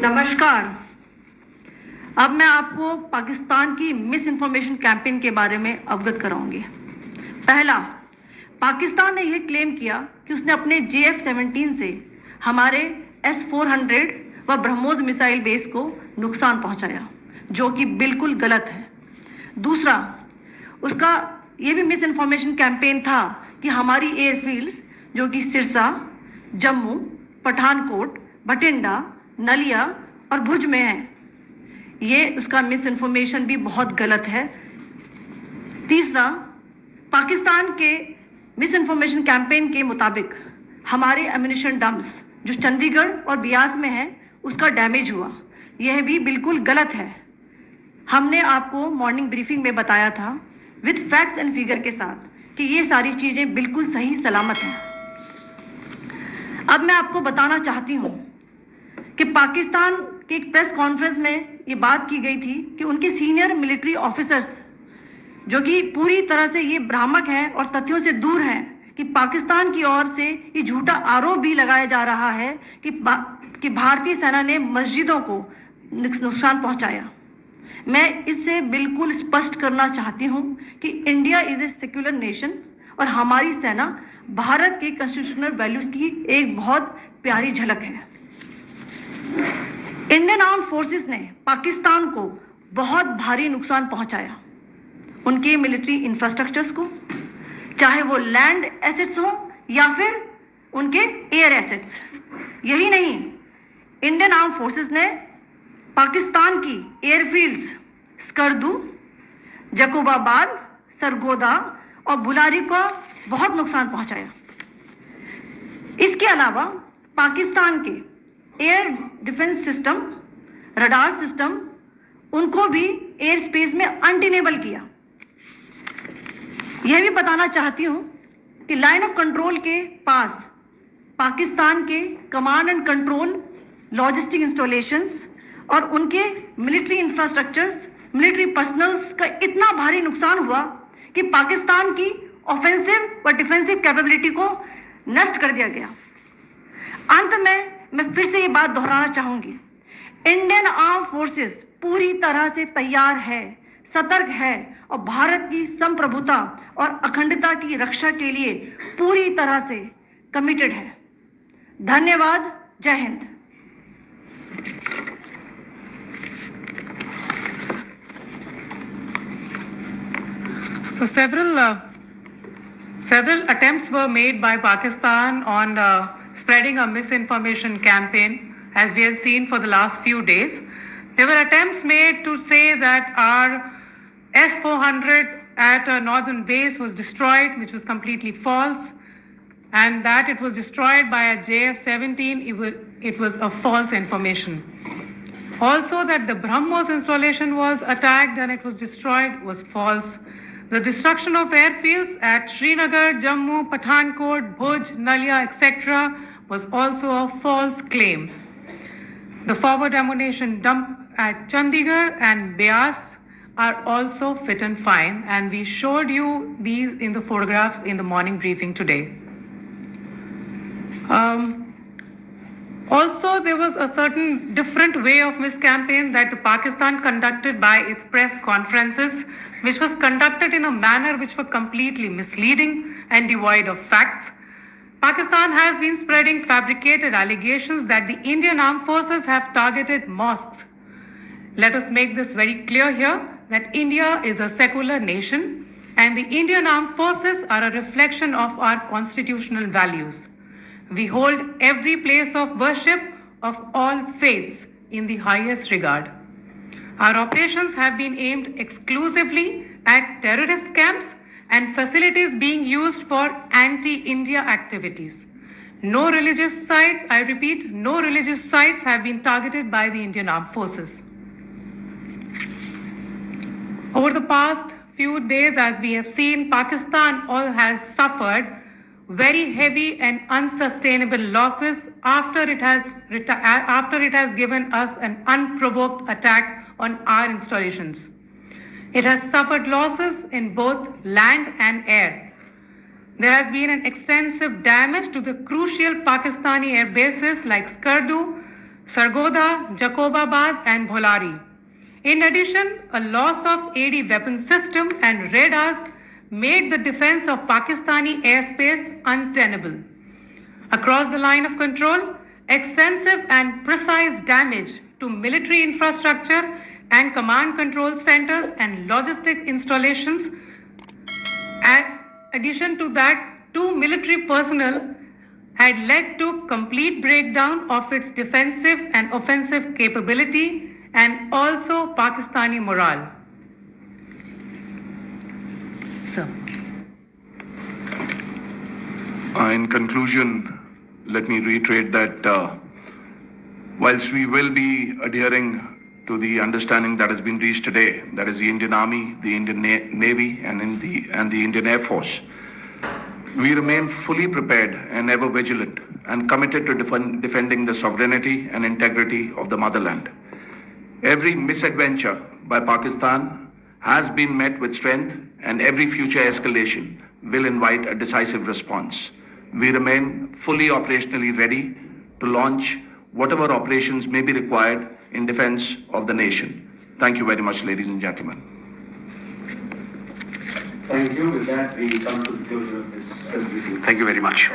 नमस्कार। अब मैं आपको पाकिस्तान की मिस इन्फॉर्मेशन कैंपेन के बारे में अवगत कराऊंगी। पहला, पाकिस्तान ने यह क्लेम किया कि उसने अपने JF-17 से हमारे S-400 व ब्रह्मोस मिसाइल बेस को नुकसान पहुंचाया, जो कि बिल्कुल गलत है। दूसरा, उसका यह भी मिस इन्फॉर्मेशन कैंपेन था कि हमारी एयरफील्ड्स, जो कि सिरसा, जम्मू, पठानकोट, बठिंडा, नलिया और भुज में है, ये उसका मिस इन्फॉर्मेशन भी बहुत गलत है। तीसरा, पाकिस्तान के मिस इन्फॉर्मेशन कैंपेन के मुताबिक हमारे एम्यूनिशन डम्प्स जो चंडीगढ़ और बियास में है, उसका डैमेज हुआ, यह भी बिल्कुल गलत है। हमने आपको मॉर्निंग ब्रीफिंग में बताया था विद फैक्ट्स एंड फिगर के साथ कि ये सारी चीजें बिल्कुल सही सलामत हैं। अब मैं आपको बताना चाहती हूँ कि पाकिस्तान के एक प्रेस कॉन्फ्रेंस में ये बात की गई थी कि उनके सीनियर मिलिट्री ऑफिसर्स, जो कि पूरी तरह से ये भ्रामक हैं और तथ्यों से दूर हैं, कि पाकिस्तान की ओर से ये झूठा आरोप भी लगाया जा रहा है कि भारतीय सेना ने मस्जिदों को नुकसान पहुंचाया। मैं इससे बिल्कुल स्पष्ट करना चाहती हूं कि India is a secular nation और हमारी सेना भारत के कॉन्स्टिट्यूशनल वैल्यूज की एक बहुत प्यारी झलक है। इंडियन आर्म फोर्सेस ने पाकिस्तान को बहुत भारी नुकसान पहुंचाया, उनके मिलिट्री इंफ्रास्ट्रक्चर्स को, चाहे वो लैंड एसेट्स हो या फिर उनके एयर एसेट्स। यही नहीं, इंडियन आर्म फोर्सेस ने पाकिस्तान की एयरफील्ड्स स्कर्दू, जकोबाबाद, सरगोदा और बुलारी को बहुत नुकसान पहुंचाया। इसके अलावा पाकिस्तान के air defence system, radar system, उनको भी एयर स्पेस में अनटेनेबल किया। यह भी बताना चाहती हूं कि लाइन ऑफ कंट्रोल के पास पाकिस्तान के command and control logistic installations और उनके मिलिट्री इंफ्रास्ट्रक्चर्स, मिलिट्री पर्सनल्स का इतना भारी नुकसान हुआ कि पाकिस्तान की ऑफेंसिव व डिफेंसिव कैपेबिलिटी को नष्ट कर दिया गया। अंत में मैं फिर से ये बात दोहराना चाहूंगी, इंडियन आर्म फोर्सेस पूरी तरह से तैयार है, सतर्क है और भारत की संप्रभुता और अखंडता की रक्षा के लिए पूरी तरह से कमिटेड है। धन्यवाद। जय Hind. So several attempts were made by Pakistan on spreading a misinformation campaign, as we have seen for the last few days. There were attempts made to say that our S-400 at a northern base was destroyed, which was completely false, and that it was destroyed by a JF-17, it was a false information. Also that the BrahMos installation was attacked and it was destroyed was false. The destruction of airfields at Srinagar, Jammu, Pathankot, Bhuj, Nalia, etc. was also a false claim. The forward ammunition dump at Chandigarh and Beas are also fit and fine, and we showed you these in the photographs in the morning briefing today. Also, there was a certain different way of miscampaign that Pakistan conducted by its press conferences, which was conducted in a manner which was completely misleading and devoid of facts. Pakistan has been spreading fabricated allegations that the Indian armed forces have targeted mosques. Let us make this very clear here that India is a secular nation and the Indian armed forces are a reflection of our constitutional values. We hold every place of worship of all faiths in the highest regard. Our operations have been aimed exclusively at terrorist camps and facilities being used for anti-India activities. No religious sites, I repeat, no religious sites have been targeted by the Indian Armed Forces. Over the past few days, as we have seen, Pakistan has suffered very heavy and unsustainable losses after it has given us an unprovoked attack on our installations. It has suffered losses in both land and air. There has been an extensive damage to the crucial Pakistani air bases like Skardu, Sargodha, Jacobabad and Bholari. In addition, a loss of AD weapon system and radars made the defense of Pakistani airspace untenable. Across the line of control, extensive and precise damage to military infrastructure and command control centers and logistic installations. In addition to that, 2 military personnel had led to complete breakdown of its defensive and offensive capability and also Pakistani morale. Sir. In conclusion, let me reiterate that whilst we will be adhering to the understanding that has been reached today, that is the Indian Army, the Indian Navy and the Indian Air Force, we remain fully prepared and ever vigilant and committed to defending the sovereignty and integrity of the motherland. Every misadventure by Pakistan has been met with strength, and every future escalation will invite a decisive response. We remain fully operationally ready to launch whatever operations may be required in defense of the nation. Thank you very much, ladies and gentlemen. Thank you. With that, we come to the closure of this meeting. Thank you very much.